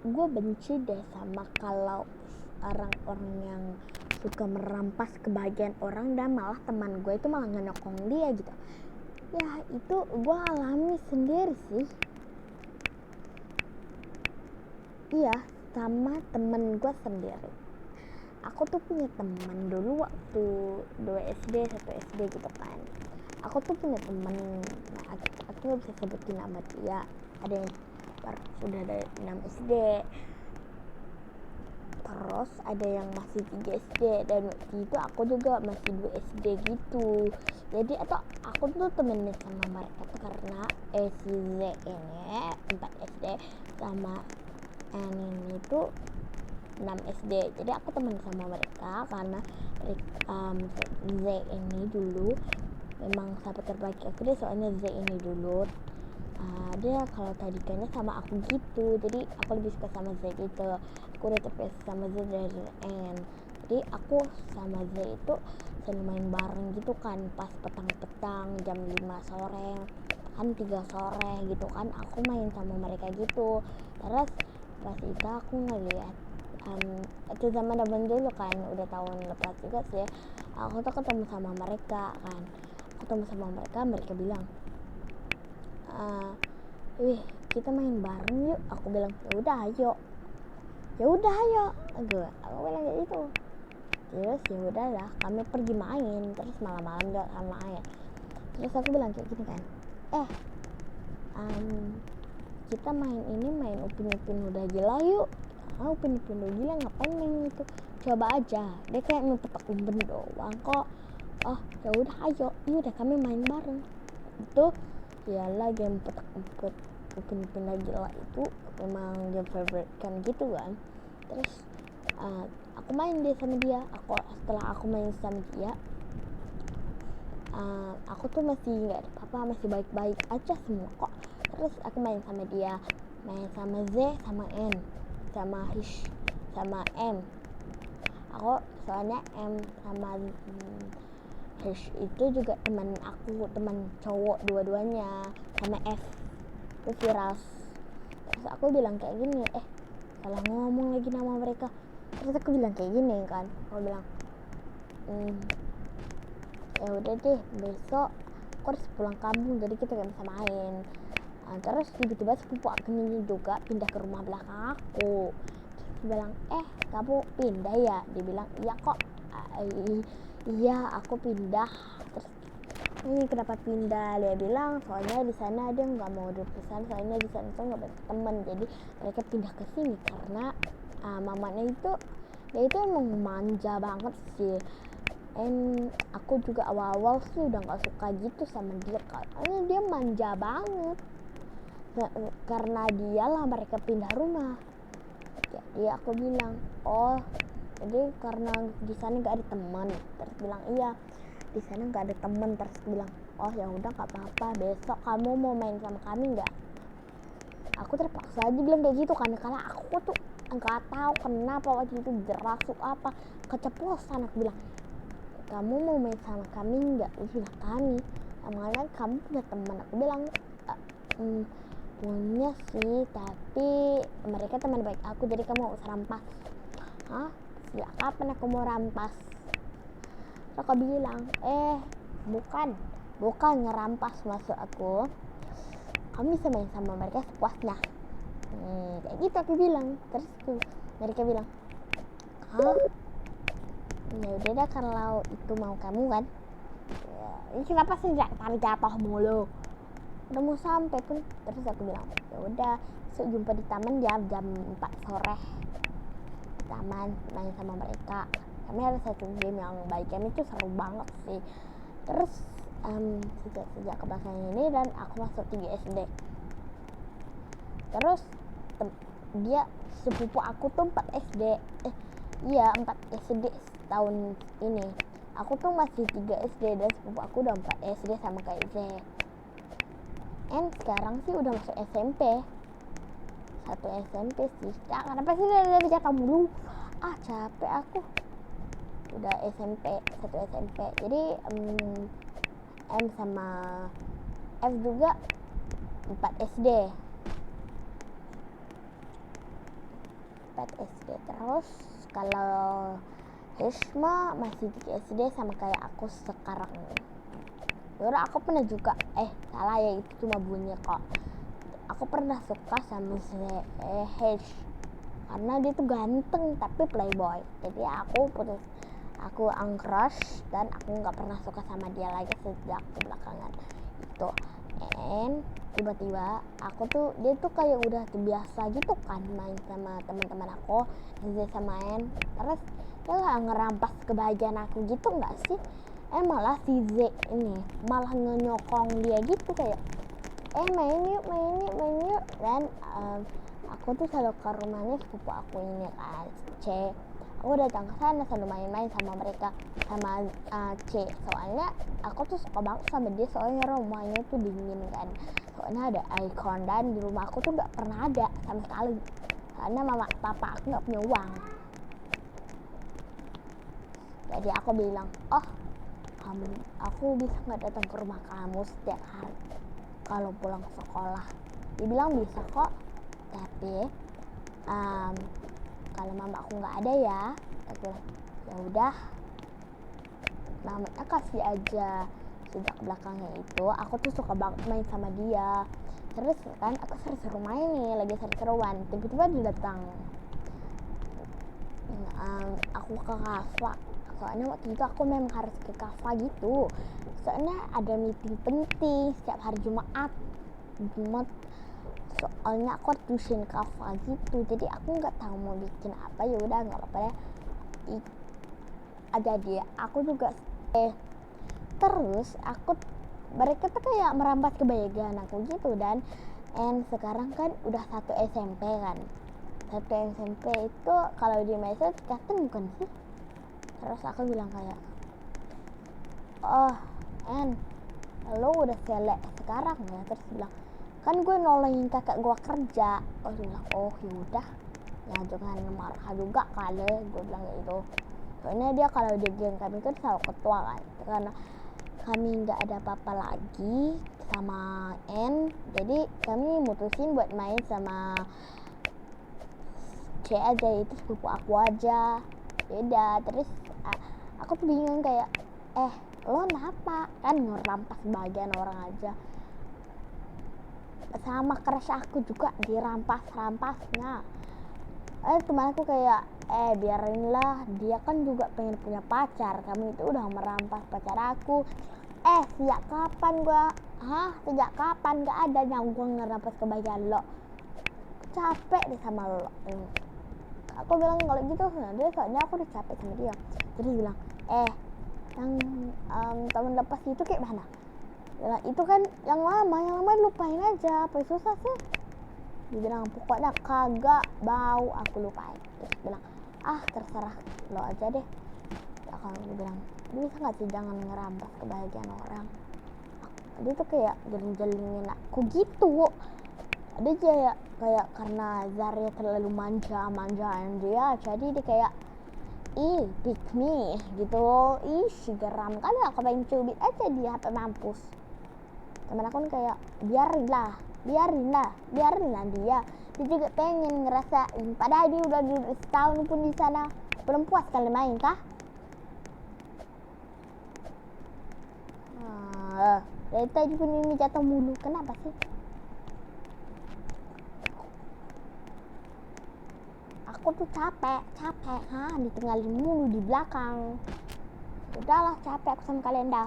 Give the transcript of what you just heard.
gue benci deh sama kalau orang-orang yang suka merampas kebahagiaan orang dan malah teman gue itu malah ngenokong dia gitu. Ya itu gue alami sendiri sih. Iya, sama temen gue sendiri. Aku tuh punya teman dulu waktu 2 SD 1 SD gitu kan. Aku tuh punya temen, nah aku gak bisa sebutin nama dia. Ada yang udah dari 6 SD, terus ada yang masih 3 SD, dan waktu itu aku juga masih 2 SD gitu. Jadi atau aku tuh temenin sama mereka tuh karena si Z ini 4 SD sama N ini tuh 6 SD. Jadi aku temen sama mereka karena Z ini dulu memang sahabat terbaik aku deh, soalnya Z ini dulu dia kalau tadikannya sama aku gitu, jadi aku lebih suka sama Z gitu. Aku udah terbiasa sama Z dari N, jadi aku sama Z itu sering main bareng gitu kan, pas petang-petang jam 5 sore kan 3 sore gitu kan, aku main sama mereka gitu. Terus pas itu aku ngeliat itu zaman dulu kan, udah tahun lepas juga sih, aku tuh ketemu sama mereka kan. Mereka bilang, wih kita main bareng yuk. Aku bilang ya udah ayo aku bilang kayak gitu. Terus ya udahlah kami pergi main, terus malam-malam juga sama main. Terus aku bilang kayak gini kan, kita main upin-upin udah gila yuk. Upin-upin udah gila ngapain main itu, coba aja. Dia kayak petak umpet doang kok. Ya udah ayo, udah kami main bareng. Itu iyalah game petak umpet upin-upin udah gila itu memang game favorite kan gitu kan. Terus aku main deh sama dia. Setelah aku main sama dia, aku tuh masih nggak ada apa-apa, masih baik-baik aja semua kok. Terus aku main sama dia, main sama Z, sama N, sama Hish, sama M. Aku soalnya M sama Hish itu juga teman aku, teman cowok dua-duanya, sama F itu Firas. Terus aku bilang kayak gini, salah ngomong lagi nama mereka. Terus aku bilang kayak gini kan, aku bilang ya udah deh besok aku harus pulang kampung, jadi kita gak bisa main. Terus tiba-tiba sepupu aku ini juga pindah ke rumah belakang aku. Terus dia bilang, kamu pindah ya? Dia bilang iya kok. Iya aku pindah. Terus ini kenapa pindah? Dia bilang soalnya di sana dia nggak mau duduk di sana, soalnya di sana tuh nggak banyak teman, jadi mereka pindah ke sini karena mamanya itu dia itu emang manja banget sih. Aku juga awal-awal sih udah nggak suka gitu sama dia karena dia manja banget. Karena dialah mereka pindah rumah. Jadi aku bilang, jadi karena di sana nggak ada teman. Terus bilang iya di sana nggak ada teman. Terus bilang ya udah nggak apa-apa, besok kamu mau main sama kami nggak? Aku terpaksa aja bilang kayak gitu karena aku tuh nggak tahu kenapa waktu itu jerasuk apa keceplosan. Aku bilang kamu mau main sama kami nggak? Bilang kami, emangnya kamu punya teman? Aku bilang punya sih, tapi mereka teman baik aku, jadi kamu gak usah rampas. Sejak kapan aku mau rampas? Terus aku bilang bukan ngerampas maksud aku, kamu bisa main sama mereka sepuasnya. Kayak gitu aku bilang. Terus mereka bilang ya udah dah kalau itu mau kamu kan. Ini kenapa sih tarik jatuh mulu, udah mau sampai pun. Terus aku bilang ya udah besok jumpa di taman jam 4 sore di taman, main sama mereka. Kami ada satu game yang baik, game itu seru banget sih. Terus sejak kebelakangan ini dan aku masuk 3 SD. Terus dia sepupu aku tuh 4 SD. 4 SD tahun ini. Aku tuh masih 3 SD dan sepupu aku udah 4 SD sama kayak Z. Sekarang sih udah masuk SMP. 1 SMP sih. Kenapa sih dari jatah mulu? Capek aku. Udah SMP, 1 SMP. Jadi M sama F juga 4 SD. 4 SD. Terus kalau Hishma masih di SD sama kayak aku sekarang. Yaudah, aku pernah juga salah ya, itu cuma bunyi kok. Aku pernah suka sama si Hish karena dia tuh ganteng tapi playboy. Jadi aku crush dan aku nggak pernah suka sama dia lagi sejak belakangan itu. And tiba-tiba dia tuh kayak udah terbiasa gitu kan main sama teman-teman aku, Z sama N. Terus dia nggak ngerampas kebahagiaan aku gitu nggak sih? Malah si Z ini malah ngenyokong dia gitu kayak main yuk. Dan aku tuh selalu ke rumahnya sepupu aku ini kan, C. Aku datang ke sana selalu main-main sama mereka, sama C. Soalnya aku tuh suka banget sama dia, soalnya rumahnya tuh dingin kan. Soalnya ada aircon dan di rumah aku tuh nggak pernah ada sama sekali. Karena mama papa aku nggak punya uang. Jadi aku bilang, aku bisa nggak datang ke rumah kamu setiap hari kalau pulang sekolah? Dia bilang bisa kok, tapi kalau mama aku nggak ada ya. Aku bilang ya udah, namanya kasih aja. Sejak belakangnya itu aku tuh suka banget main sama dia. Terus kan aku seru-seru main nih, lagi seru-seruan, tiba-tiba dia datang. Aku ke kafe, soalnya waktu itu aku memang harus ke kafe gitu, soalnya ada meeting penting setiap hari Jumat. Soalnya aku harus tuition kafe gitu, jadi aku nggak tahu mau bikin apa. Ya udah nggak apa-apa ya, ada dia. Aku juga terus mereka tuh kayak merampas kebahagiaan aku gitu. Dan sekarang kan udah 1 SMP kan. 1 SMP itu kalau di message Captain bukan sih? Terus aku bilang kayak, lo udah selek sekarang ya? Terus bilang, kan gue nolongin kakak gue kerja. Oh bilang, yaudah ya, jangan marah juga kali, gue bilang gitu. Soalnya dia kalau di geng kami kan selalu ketua kan, karena kami nggak ada apa-apa lagi sama N, jadi kami mutusin buat main sama C aja, itu sepupu aku aja. Beda. Terus aku tuh bingung kayak, lo kenapa? Kan ngerampas bagian orang aja. Sama crush aku juga dirampas-rampasnya. Teman aku kayak, biarinlah, dia kan juga pengen punya pacar. Kamu itu udah merampas pacar aku. Sejak kapan gak ada yang gue ngerampas kebahagiaan lo? Capek deh sama lo. Aku bilang kalau gitu, dia soalnya aku udah capek sama dia. Terus dia bilang, yang tahun lepas itu kayak mana? Ya, itu kan yang lama lupain aja, apa susah sih? Dia bilang pokoknya kagak bau, aku lupain. Terus bilang, terserah lo aja deh. Ya kalau dia bilang, dia bisa nggak sih jangan ngerampas kebahagiaan orang? Dia tuh kayak jelin-jelinin aku gitu. Dia kayak karena Zarya terlalu manjain dia, jadi dia kayak pick me gitu. Geram kali, aku pengen cubit aja dia HP mampus. Temen aku kayak biarinlah dia juga pengen ngerasain, padahal dia udah setahun pun di sana, belum puas kali main kah? Dari tadi pun ini jatuh mulu, kenapa sih? Aku tuh capek ditinggalin mulu di belakang. Udahlah, capek aku sama kalian dah.